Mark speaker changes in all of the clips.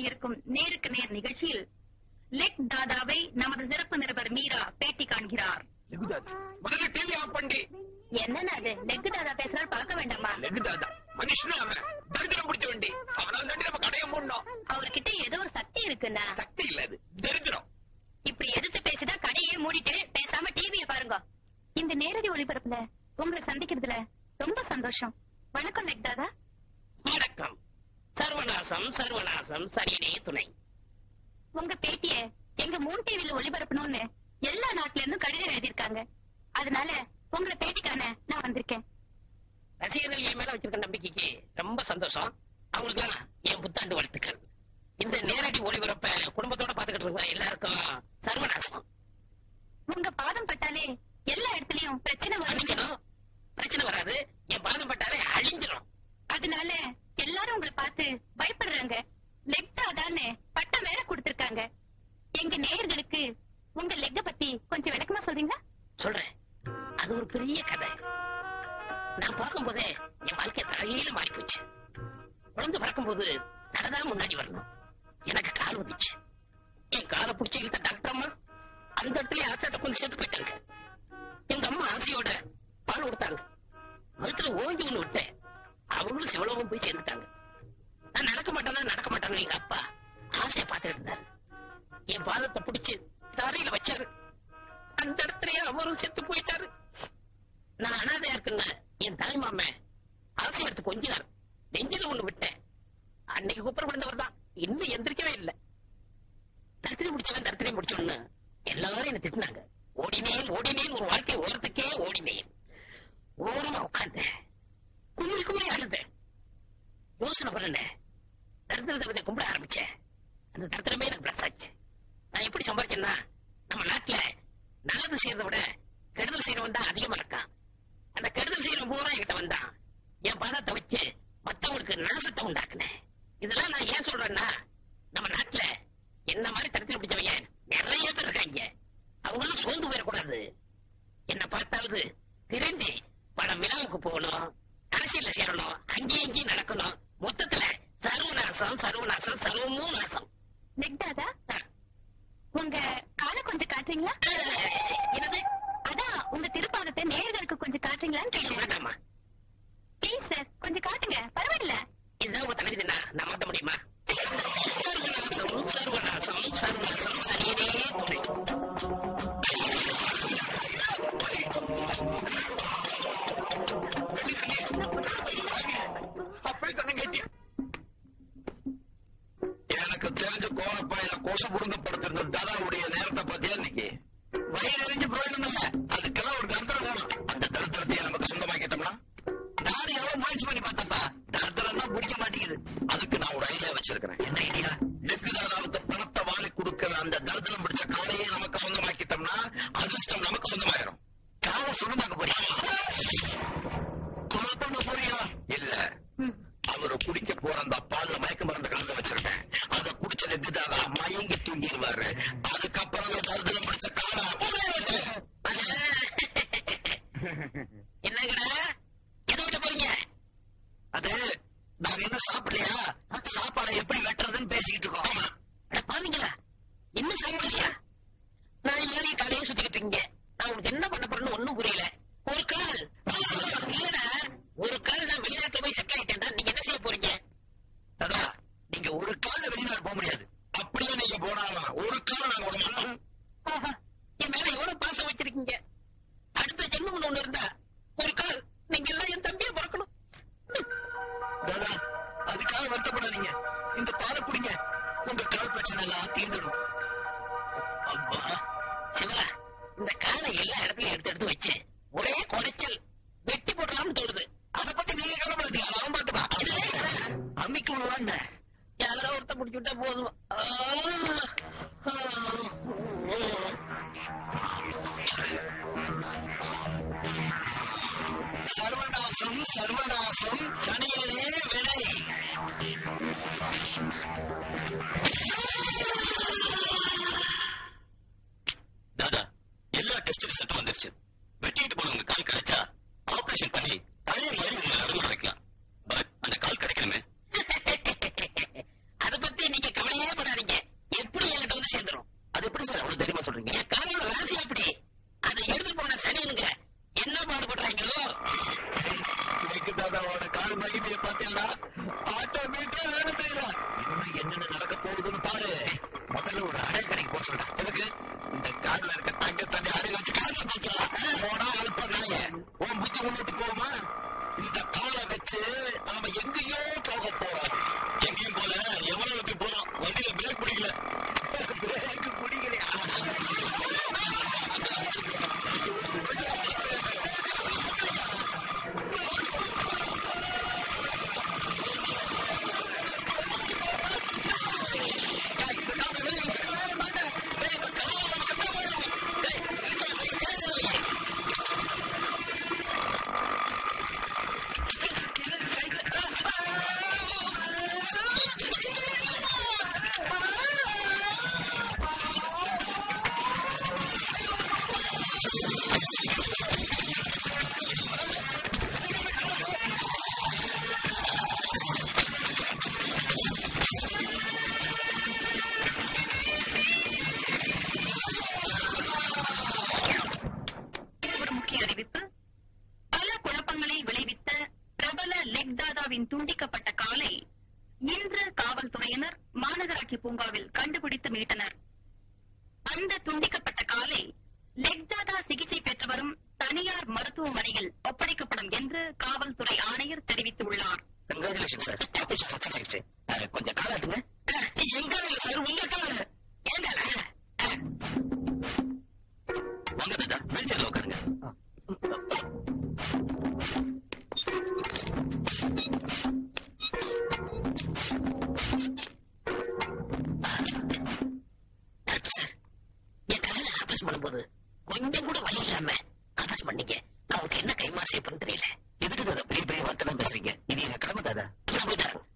Speaker 1: இருக்கும் நேருக்கு நேர் நிகழ்ச்சியில் லெக் தாதாவை நமது சிறப்பு நிருபர் மீரா பேட்டி காண்கிறார்.
Speaker 2: முதல்ல டிவி ஆஃப் பண்ணி.
Speaker 1: என்னன்னா அது லெக் தாதா பேசுறாரு பார்க்க வேண்டாமா?
Speaker 2: லெக் தாதா மனுஷனா அவன் தரித்திரம் பிடிச்ச வண்டி. அவனால தாண்டி நம்ம கடையை மூடணும்.
Speaker 1: அவர்கிட்ட ஏதோ ஒரு சக்தி இருக்குன்னா.
Speaker 2: சக்தி இல்ல, அது தரித்திரம்.
Speaker 1: இப்படி எதிர்த்து பேசிட்டா கடையே மூடிட்டு பேசாம டிவியை பாருங்க. இந்த நேரடி ஒளிபரப்புல உங்களை சந்திக்கிறதுல ரொம்ப சந்தோஷம். வணக்கம் லெக் தாதா.
Speaker 3: வணக்கம். சர்வநாசம் சர்வநாசம் சரியனே துணை.
Speaker 1: உங்க பேட்டிய எங்க மூன் டிவில ஒளிபரப்பணும்னு எல்லா நாட்டுல இருந்தும் கடிதம் எழுதியிருக்காங்க. அதனால உங்களை பேட்டிக்கான நான் வந்திருக்கேன்.
Speaker 3: ரசிகர்கள் என் மேல வச்சிருக்க நம்பிக்கைக்கு ரொம்ப சந்தோஷம். அவங்களுக்கு என் புத்தாண்டு வாழ்த்துக்கள். இந்த நேரடி ஒளிபரப்ப குடும்பத்தோட பாத்துக்கிட்டு இருக்க எல்லாருக்கும் சர்வநாசம்.
Speaker 1: உங்க பாதம் பட்டாலே எல்லா இடத்துலயும் பிரச்சனை வரும்.
Speaker 3: பிரச்சனை வராது, என் பாதம் பட்டாலே அழிஞ்சிடும்.
Speaker 1: அதனால எல்லாரும் உங்களை பார்த்து பயப்படுறாங்க. லெக் தாதான்னு பட்டம் வேற கொடுத்திருக்காங்க. எங்க நேயர்களுக்கு உங்க லெக்க பத்தி கொஞ்சம் விளக்கமா சொல்றீங்களா?
Speaker 3: சொல்றேன். அது ஒரு பெரிய கதை. நான் பார்க்கும் போதே என் வாழ்க்கை தலையில மாறி போச்சு. குழந்தை பிறக்கும் போது தடதான் முன்னாடி வரணும். எனக்கு கால் வந்துச்சு. என் காலை பிடிச்சி இழுத்த டாக்டர் அம்மா அந்த இடத்துல ஆத்தாட்ட கொஞ்சம் சேர்த்து போயிட்டாங்க. எங்க அம்மா ஆசையோட பால் கொடுத்தாங்க. மதுத்துல ஓங்கி ஒண்ணு விட்டேன். அவங்களும் செவலவும் போய் சேர்ந்துட்டாங்க. நான் நடக்க மாட்டேன்னு எங்க அப்பா ஆசையை பார்த்துட்டு இருந்தாரு. என் பாதத்தை பிடிச்சு தரையில வச்சாரு. அந்த இடத்துலயே அவரும் செத்து போயிட்டாரு. நான் அனாதையா இருக்குன்னு என் தாய்மாம ஆசை எடுத்து கொஞ்சினார். நெஞ்சில ஒண்ணு விட்டேன். அன்னைக்கு குப்புற விழுந்தவர் தான் இன்னும் எந்திரிக்கவே இல்லை. தரித்திரம் முடிச்சவன்னு எல்லாரும் என்ன திட்டினாங்க. ஓடினேன் ஒரு வாழ்க்கை ஓரத்துக்கே ஓடினேன். ஓரமா உட்கார்ந்தேன். குமுறி அழுதேன். யோசனை பண்ண தரித்திர தேவதை கும்பிட ஆரம்பிச்சேன். அந்த தரித்திரமே எனக்கு பிளஸ் ஆச்சு. நான் எப்படி சம்பாதிச்சேன்னா, நம்ம நாட்டுல நல்லது செய்யறதை விட கெடுதல் செய்யறவன் தான் அதிகமா இருக்கான். அந்த கெடுதல் செய்யறவன் பூரா என்கிட்ட வந்தான். என் பாதத்தை வச்சு மத்தவங்களுக்கு நாசத்தை உண்டாக்குனேன். இதெல்லாம் நான் ஏன் சொல்றேன்னா, நம்ம நாட்டுல என்ன மாதிரி தரத்தில் பிடிச்சவங்க நிறைய பேர் இருக்காங்க. அவங்களும் சோர்ந்து போயிடக்கூடாது. என்ன பார்த்தாவது திரும்பி பல விழாவுக்கு போகணும், அரசியல்ல சேரணும், அங்கேயும் இங்கேயும் நடக்கணும். மொத்தத்துல சர்வநாசம் சர்வமும் நாசம்.
Speaker 1: லெக் தாதா, உங்க காலை கொஞ்சம் காட்டுறீங்களா?
Speaker 3: என்னது?
Speaker 1: அதான் உங்க திருப்பாதத்தை நேயர்களுக்கு கொஞ்சம் காட்டுறீங்களான்னு கேட்டேன்.
Speaker 3: வேண்டாமா?
Speaker 1: ப்ளீஸ் சார், கொஞ்சம் காட்டுங்க. பரவாயில்ல.
Speaker 3: இதுதான் உங்க தலைவிதினா நான் மாத்த முடியுமா? சர்வநாசம் சரியனே துணை.
Speaker 2: அப்படி தானே கேட்டியா? எனக்கு தெரிஞ்ச கோணப்பாயில கொசு புடுங்கப்படுத்திருந்த தாதாவுடைய நேரத்தை பத்தியா இன்னைக்கு வயிறு எரிஞ்சு பிரயோஜனம் இல்ல. அதுக்கெல்லாம் ஒரு தரித்திரம் வேணும். அந்த தரித்திரத்தையே நமக்கு சொந்தமாக்கிட்டோம்னா, நானும் எவ்வளவு முயற்சி பண்ணி பார்த்தப்பா, தரித்திரம் தான் பிடிக்க மாட்டேங்குது. அதுக்கு நான் ஒரு ஐடியா வச்சிருக்கிறேன். என்ன ஐடியா? லெக் தாதாவுக்கு பணத்தை வாங்கி கொடுக்கிற அந்த தரித்திரம் பிடிச்ச காலையே நமக்கு சொந்தமாக்கிட்டோம்னா அதிர்ஷ்டம் நமக்கு சொந்தமாயிரும். காலை சொந்தமாக்க போறியா? கொலை பண்ண போறியா? இல்ல, அவரு குடிக்க போற அந்த பால்ல மயக்க மருந்து கலந்து வச்சிருக்கேன். அதை குடிச்ச லெக் தாதா மயங்கி தூங்கிடுவாரு. அதுக்கப்புறம் தரித்திரம் பிடிச்ச காலை
Speaker 3: என்னங்கடா எதை விட்டு போறீங்க?
Speaker 2: அது நாங்க என்ன சாப்பிடலையா, சாப்பாடை எப்படி வெட்டுறதுன்னு பேசிக்கிட்டு இருக்கோம்.
Speaker 3: பாவீங்களா, என்ன சாப்பிடலையா? நான் எல்லாரையும் காலையே சுத்திக்கிட்டு இருக்கீங்க. நான் உங்களுக்கு என்ன பண்ண போறேன்னு ஒண்ணும் புரியல. ஒரு கால் இல்லடா, ஒரு கால் நான் வெளிநாட்டுல போய் செக் ஆயிட்டேன்டா. நீங்க என்ன செய்ய போறீங்க?
Speaker 2: தாதா, நீங்க ஒரு கால வெளிநாடு போக முடியாது. அப்படியே நீங்க போனாலும் ஒரு கால நாங்க விட மாட்டோம்.
Speaker 3: என் மேல எவ்வளவு பாசம் வச்சிருக்கீங்க. அடுத்த ஜென்மம் ஒண்ணு இருந்தா ஒரு கால் நீங்க எல்லாம் என் தம்பியை பிறக்கணும்.
Speaker 2: தாதா, அதுக்காக வருத்தப்படாதீங்க. இந்த பாலை குடிங்க, உங்க கால் பிரச்சனை எல்லாம் தீர்ந்துடும்.
Speaker 3: அப்பா சிவா, இந்த காலை எல்லா இடத்துலயும் எடுத்து வச்சு ஒரே குடைச்சல் வெட்டி போடலாம்னு தோணுது.
Speaker 2: அதை பத்தி நீங்க கவலைப்படாதீங்க, அவன் பாட்டுப்பா. அம்மிக்கு விடுவான்னு
Speaker 3: யாரோ ஒருத்த முடிச்சு விட்டா போதும்.
Speaker 2: சர்வநாசம் சனியனே வினை. தாதா, எல்லா டெஸ்ட் ரிசல்ட் வந்துருச்சு. வெட்டிட்டு போனவங்க கால் கிடைச்சா ஆபரேஷன் பண்ணி பழைய மாதிரி உங்களை நடந்து வைக்கலாம். பட் அந்த கால் கிடைக்கணுமே.
Speaker 3: அதை பத்தி நீங்க கவலை
Speaker 2: என்னென்ன நடக்க போகுதுன்னு பாரு. முதல்ல ஒரு அடை கடைக்கு போக சொல்றேன். எதுக்கு? இந்த காடுல இருக்க தங்க தண்ணி அடை வச்சு காசு பார்க்கலாம். போனா அல்ப நாய உன் புத்தி முன்னோட்டு போகுமா? இந்த காலை வச்சு நாம எங்கேயோ போக போறோம். எங்கேயும் போல எவ்வளவுக்கு போறோம். வண்டியில பிரேக் பிடிக்கல. பிரேக் பிடிக்கலையா?
Speaker 1: துண்டிக்கப்பட்ட காலை இன்று காவல்துறையினர் மாநகராட்சி பூங்காவில் கண்டுபிடித்து மீட்டனர். அந்த துண்டிக்கப்பட்ட காலை லெக்தாதா சிகிச்சை பெற்று வரும் தனியார் மருத்துவமனையில் ஒப்படைக்கப்படும் என்று காவல்துறை ஆணையர் தெரிவித்துள்ளார்.
Speaker 3: கொஞ்சம் காலாட்டுங்க. எங்க சார் உங்க கால வாங்க தாத்தா, வெளிச்சல உட்காருங்க. டாக்டர் சார், என் காலையில ஆபரேஷன் பண்ணும்போது கொஞ்சம் கூட வலி இல்லாம ஆபரேஷன் பண்ணீங்க. அவருக்கு என்ன கைமா செய்யப்படுன்னு தெரியல. எதுக்கு தாதா பெரிய பெரிய வார்த்தைலாம் பேசுறீங்க? இது எங்க கடமை தாதா.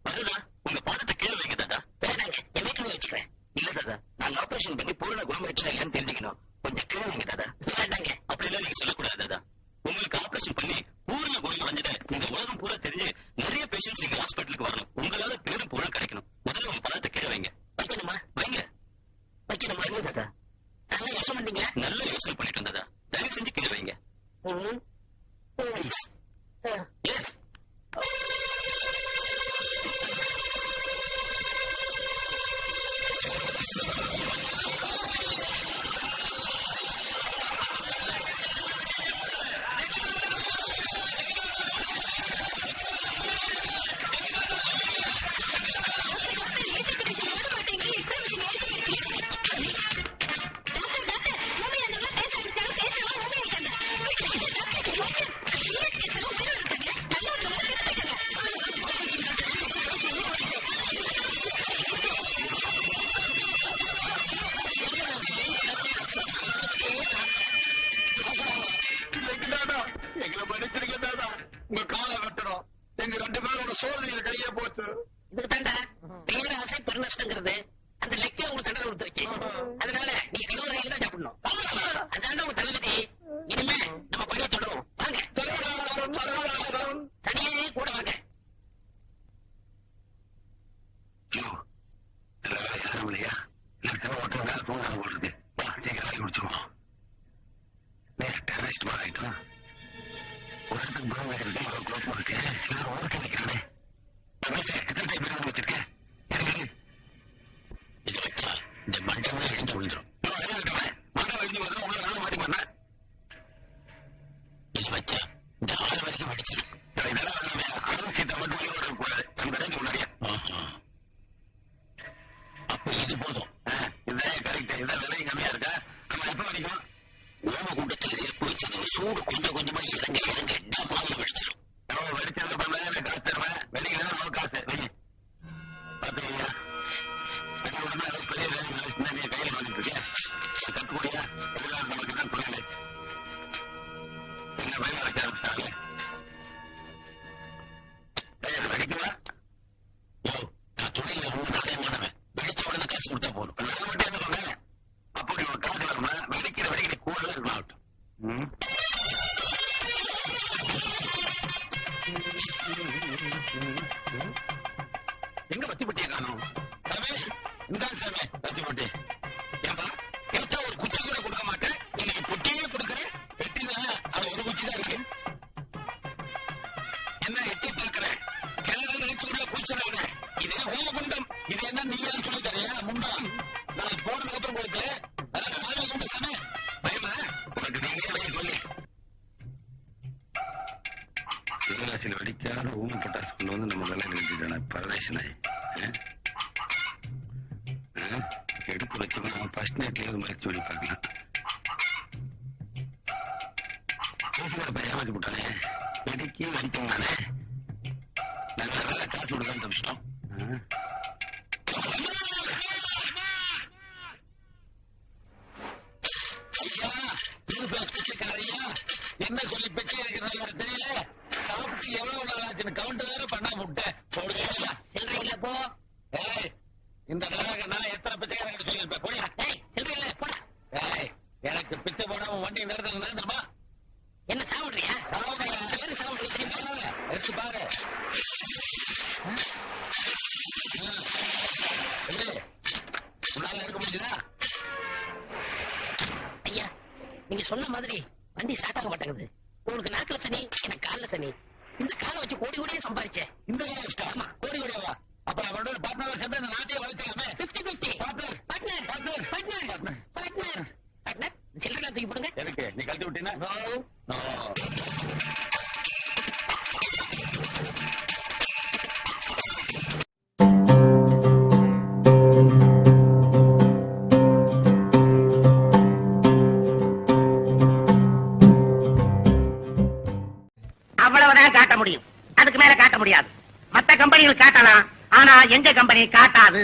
Speaker 3: வருதா உங்க பாதத்தை கீழே வைங்க தாதா. வேணாங்க, என் வீட்டுல வச்சுக்கிறேன். இல்ல தாதா, நாங்க ஆபரேஷன் பண்ணி பூரண குணமாயிடுச்சா இல்லையான்னு தெரிஞ்சுக்கணும். கொஞ்சம் கீழே வைங்க தாதா. வேண்டாங்க, அப்படிலாம் நீங்க சொல்லக்கூடாது தாதா. உங்களுக்கு ஆபரேஷன் பண்ணி பூரண குணம் அடைஞ்சத இந்த உலகம் பூரா தெரிஞ்சு நிறைய பேஷண்ட்ஸ் எங்க ஹாஸ்பிட்டலுக்கு வரணும். உங்களால பேரும் புகழும் கிடைக்கணும். முதல்ல உங்க பாதத்தை கீழே வைங்க. வைக்கணுமா? வைங்க. வைக்கணுமா? வைங்க தாதா. நல்லா யோசனை பண்ணீங்க. நல்ல யோசனை பண்ணிட்டு வந்ததா. தயவு செஞ்சு கீழே வைங்க. Yes.
Speaker 2: எங்களை மன்னிச்சிருக்க தாதா. உங்க காலை வெட்டணும். எங்க 2 பேரோட சோதனையில கையே போச்சு.
Speaker 3: இதுக்கு தாண்டா பேராசை பெருநஷ்டங்கிறது. அந்த லெக்கே உங்களுக்கு தண்டனை கொடுத்துருச்சு. அதனால நீங்க கழுவுற கையில தான் சாப்பிடணும். அதாண்டா உங்க தளபதி. இனிமே நம்ம பணியை தொடரும். வாங்க தனியே கூட வாங்க.
Speaker 2: யாரும் இல்லையா? தூங்க போடுறது. சீக்கிரம் முடிச்சிருவோம். டெரரிஸ்ட் மாறிட்டோம். ஒரு இடத்துக்கு பலம் வைக்கிறது ஒரு குழப்பம் இருக்கு. எல்லாரும் ஓர்க்க வைக்கிறானே. வச்சிருக்கேன்.
Speaker 3: இது வச்சா இந்த மண்டபம் இடிஞ்சு விழுந்துடும்.
Speaker 2: மண்டபம் இடிஞ்சு வருது. உள்ள நானும் மாட்டி பண்ணேன்.
Speaker 3: இது வச்சா இந்த ஆறு வரைக்கும் வெடிச்சிடும்.
Speaker 2: அருண் சீட்டை மட்டும் கூடாது. அந்த இடத்துக்கு முன்னாடியே.
Speaker 3: அப்ப இது போதும்.
Speaker 2: இதுதான் கரெக்ட். இதான் விலையும் கம்மியா இருக்கா? நம்ம எப்ப வரைக்கும்
Speaker 3: ஓம கூட்டத்தில் நெருப்பு வச்சது சூடு கொஞ்சம் கொஞ்சமா இறங்க இறங்க டமால வெடிச்சிடும்.
Speaker 2: வெடிச்சதுக்கு அப்புறம் காசு தருவேன். வெளியில தான் காசு பாத்துக்கீங்க. உடனே பெரிய நீ கையில் வந்துட்டு இருக்கேன். கத்துக்கூடியா எல்லாம் நமக்கு தான் புரியல. எங்க வயல வைக்க ஆரம்பிச்சாங்க. வெடிக்குமா?
Speaker 3: நான் தொழில ரொம்ப நாணயமானவன். வெடிச்ச உடனே காசு கொடுத்தா போதும்.
Speaker 2: நான் மட்டும் என்ன சொன்னேன்? அப்படி ஒரு காசு வருமா? வெடிக்கிற வெடிக்கிற கூட இருக்கணும். எங்க பத்தி பட்டிய காணும்? சாமி, இந்த சாமி என்ன நீ எல்லாம் சொல்லி தரியா முண்டா? நான் போனதுக்கு அப்புறம் உங்களுக்கு அதான் சாமி கும்பிட்டு சாமி பயமா உனக்கு நீங்க சொல்லி
Speaker 4: சிவகாசியில் வெடிக்காத ஊம பட்டாசு கொண்டு வந்து நம்ம தலையில் நிறுத்திட்டான பரதேச நாய். எடுத்து வச்சோம்னா ஃபர்ஸ்ட் நைட்லேயே முயற்சி பண்ணி பார்க்கலாம். பயம் வச்சு போட்டானே வெடிக்கே வெடிக்கும் தானே. நல்ல வேலை காசு கொடுக்காம தப்பிச்சிட்டோம்.
Speaker 2: என்ன சொல்லி பிச்சை இருக்கிறதா தெரியல. சாப்பிட்டு எவ்வளவு நாள் ஆச்சுன்னு கவுண்ட் வேற பண்ணாம விட்டேன்.
Speaker 3: சில்லறையில போ.
Speaker 2: ஏய், இந்த நாளாக நான் எத்தனை பிச்சைக்காரங்க சொல்லியிருப்பேன். போடியா.
Speaker 3: சில்லறையில போடா.
Speaker 2: எனக்கு பிச்சை போடாம வண்டி நிறுத்தணும் தெரியுமா?
Speaker 3: என்ன சாப்பிடுறியா?
Speaker 2: எடுத்து பாரு. உன்னால இருக்க முடியுதா?
Speaker 3: ஐயா, நீங்க சொன்ன மாதிரி வண்டி ஸ்டார்ட் ஆக மாட்டேங்குது. உங்களுக்கு நாக்குல சனி, எனக்கு கால்ல சனி. இந்த காலை வச்சு கோடி கோடியே சம்பாதிச்சேன்.
Speaker 2: இந்த காலம் வச்சுட்டா? ஆமா, கோடி கோடியாவா? அப்ப அவரோட பார்ட்னரா சேர்ந்து இந்த நாட்டையே வளர்த்துக்கலாமே. 50-50 partner partner partner partner
Speaker 3: partner partner. சில்லறையில தூக்கி போடுங்க.
Speaker 2: எதுக்கு நீ கழட்டி விட்டீங்கன்னா? நோ.
Speaker 3: அவ்வளவுதான் காட்ட முடியும். அதுக்கு மேல காட்ட முடியாது. மத்த கம்பெனிகள் காட்டலாம், ஆனா எங்க கம்பெனி காட்டாது.